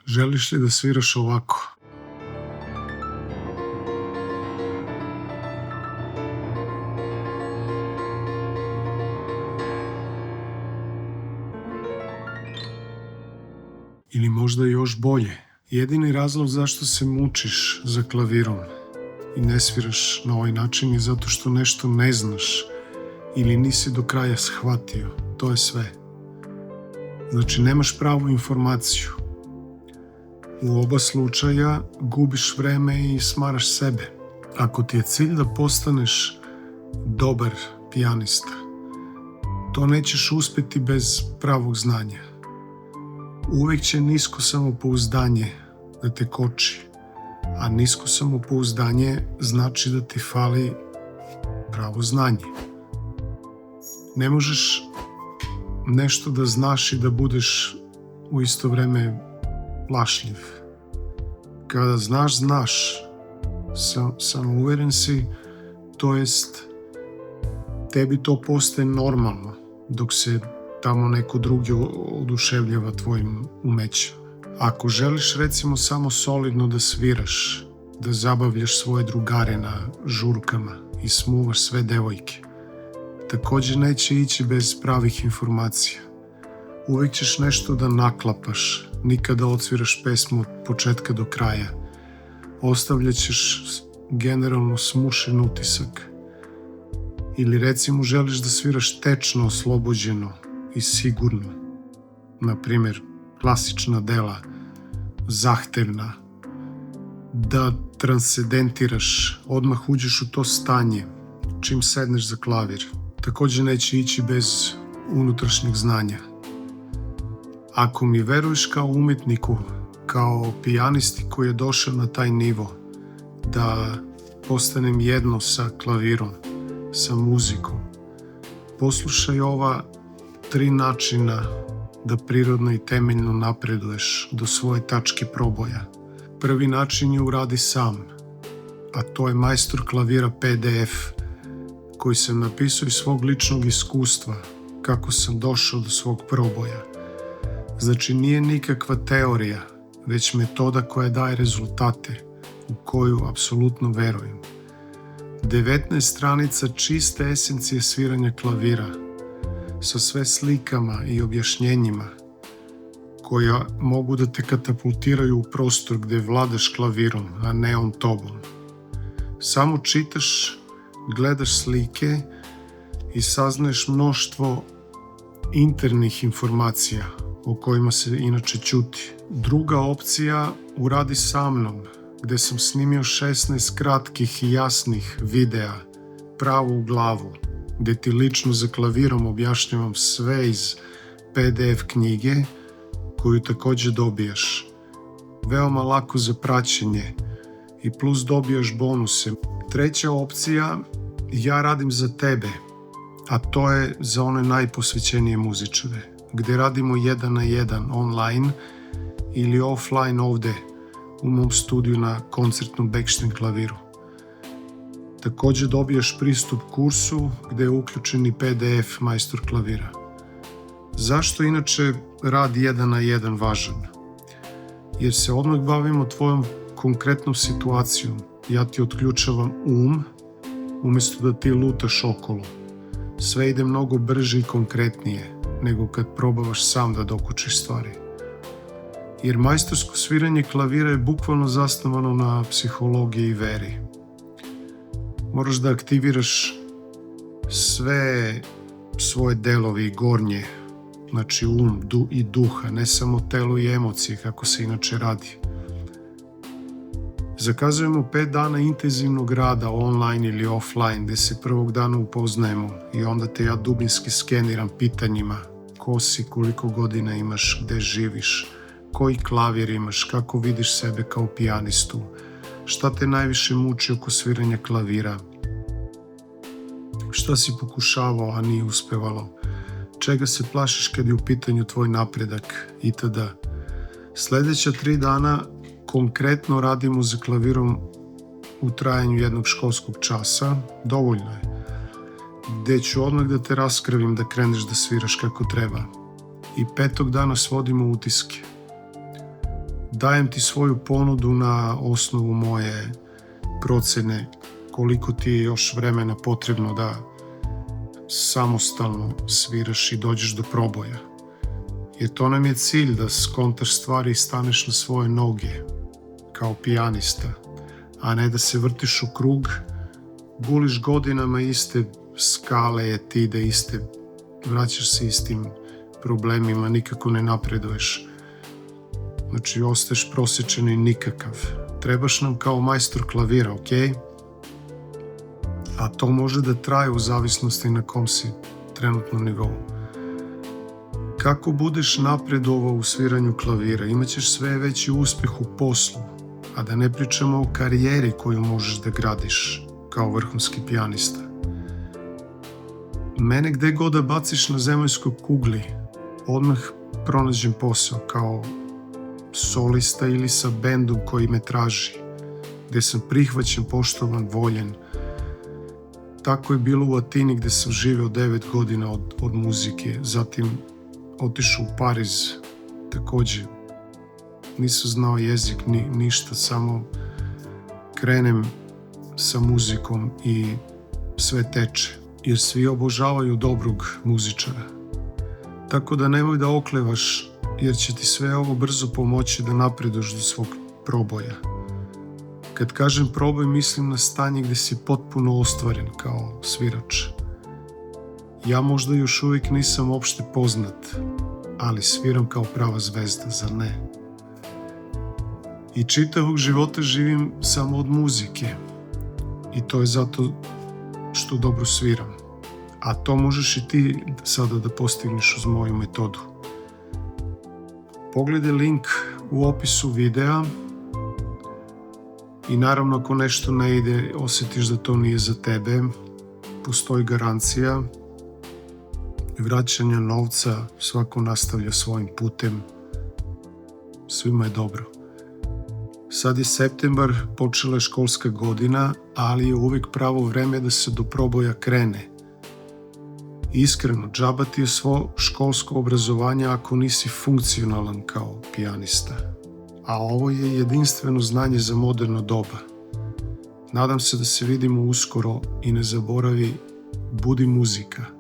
Želiš li da sviraš ovako? Ili možda još bolje, jedini razlog zašto se mučiš za klavirom i ne sviraš na ovaj način je zato što nešto ne znaš ili nisi do kraja shvatio. To je sve. Znači, nemaš pravu informaciju. U oba slučaja gubiš vreme i smaraš sebe. Ako ti je cilj da postaneš dobar pijanista, to nećeš uspjeti bez pravog znanja. Uvijek će nisko samopouzdanje da te koči, a nisko samopouzdanje znači da ti fali pravo znanje. Ne možeš nešto da znaš i da budeš u isto vrijeme plašljiv. Kada znaš, samo uvjeren si, to jest tebi to postaje normalno, dok se tamo neko drugi oduševljava tvojim umećem. Ako želiš recimo samo solidno da sviraš, da zabavljaš svoje drugare na žurkama i smuvaš sve devojke, također neće ići bez pravih informacija. Uvijek ćeš nešto da naklapaš, nikada odsviraš pesmu od početka do kraja. Ostavljat ćeš generalno smušen utisak. Ili recimo želiš da sviraš tečno, oslobođeno i sigurno. Na primjer, klasična dela, zahtevna, da transcendentiraš, odmah uđeš u to stanje čim sedneš za klavir. Također neće ići bez unutrašnjeg znanja. Ako mi veruješ kao umjetniku, kao pijanisti koji je došao na taj nivo, da postanem jedno sa klavirom, sa muzikom, poslušaj ova 3 načina da prirodno i temeljno napreduješ do svoje tačke proboja. Prvi način je uradi sam, a to je Majstor klavira PDF, koji sam napisao iz svog ličnog iskustva, kako sam došao do svog proboja. Znači, nije nikakva teorija, već metoda koja daje rezultate, u koju apsolutno verujem. 19 stranica čiste esencije sviranja klavira, sa sve slikama i objašnjenjima, koja mogu da te katapultiraju u prostor gdje vladaš klavirom, a ne on tobom. Samo čitaš, gledaš slike i saznaješ mnoštvo internih informacija o kojima se inače ćuti. Druga opcija, uradi sa mnom, gdje sam snimio 16 kratkih i jasnih videa, pravo u glavu, gdje ti lično za klavirom objašnjavam sve iz PDF knjige, koju također dobijaš. Veoma lako za praćenje i plus dobijaš bonuse. Treća opcija, ja radim za tebe, a to je za one najposvećenije muzičare, gdje radimo 1 na 1 online ili offline ovdje u mom studiju na koncertnom Bechstein klaviru. Također dobijaš pristup kursu gdje je uključen i PDF Majstor klavira. Zašto inače rad 1 na 1 važan? Jer se odmah bavimo tvojom konkretnom situacijom. Ja ti otključavam umjesto da ti lutaš okolo. Sve ide mnogo brže i konkretnije nego kad probavaš sam da dokučiš stvari. Jer majstorsko sviranje klavira je bukvalno zasnovano na psihologiji i veri. Moraš da aktiviraš sve svoje delovi gornje, znači i duha, ne samo telo i emocije kako se inače radi. Zakazujemo 5 dana intenzivnog rada online ili offline, gdje se prvog dana upoznajemo i onda te ja dubinski skeniram pitanjima: ko si, koliko godina imaš, gdje živiš, koji klavir imaš, kako vidiš sebe kao pijanistu, šta te najviše muči oko sviranja klavira, šta si pokušavao, a nije uspevalo, čega se plašiš kad je u pitanju tvoj napredak itd. Sljedeća 3 dana konkretno radimo za klavirom u trajanju jednog školskog časa, dovoljno je, gdje ću odmah da te raskrvim da kreneš da sviraš kako treba. I 5. dana svodimo utiske. dajem ti svoju ponudu na osnovu moje procene koliko ti je još vremena potrebno da samostalno sviraš i dođeš do proboja. Jer to nam je cilj, da skontaš stvari i staneš na svoje noge kao pijanista, a ne da se vrtiš u krug, guliš godinama iste skale, etide, vraćaš se istim problemima, nikako ne napreduješ. Znači, ostaješ prosječan i nikakav. Trebaš nam kao majstor klavira, ok? A to može da traje u zavisnosti na kom si trenutnom nivou. Kako budeš napredovao u sviranju klavira, imaćeš sve veći uspeh u poslu, a da ne pričamo o karijeri koju možeš da gradiš kao vrhunski pijanista. Mene gde god da baciš na zemaljskoj kugli, odmah pronađem posao kao solista ili sa bendom koji me traži, gde sam prihvaćen, poštovan, voljen. Tako je bilo u Atini gde sam živeo 9 godina od muzike, zatim otišao u Pariz, takođe nisam znao jezik, ništa, samo krenem sa muzikom i sve teče, jer svi obožavaju dobrog muzičara. Tako da nemoj da oklevaš, jer će ti sve ovo brzo pomoći da napreduješ do svog proboja. Kad kažem proboj, mislim na stanje gde si potpuno ostvaren kao svirač. Ja možda još uvijek nisam opšte poznat, ali sviram kao prava zvezda, zar ne? I čitavog života živim samo od muzike. I to je zato što dobro sviram. A to možeš i ti sada da postigneš uz moju metodu. Pogledaj link u opisu videa i naravno ako nešto ne ide, osjetiš da to nije za tebe, postoji garancija vraćanja novca, svako nastavlja svojim putem, svima je dobro. Sad je septembar, počela je školska godina, ali je uvijek pravo vreme da se do proboja krene. Iskreno, džaba ti je svo školsko obrazovanje ako nisi funkcionalan kao pijanista. A ovo je jedinstveno znanje za moderno doba. Nadam se da se vidimo uskoro i ne zaboravi, budi muzika.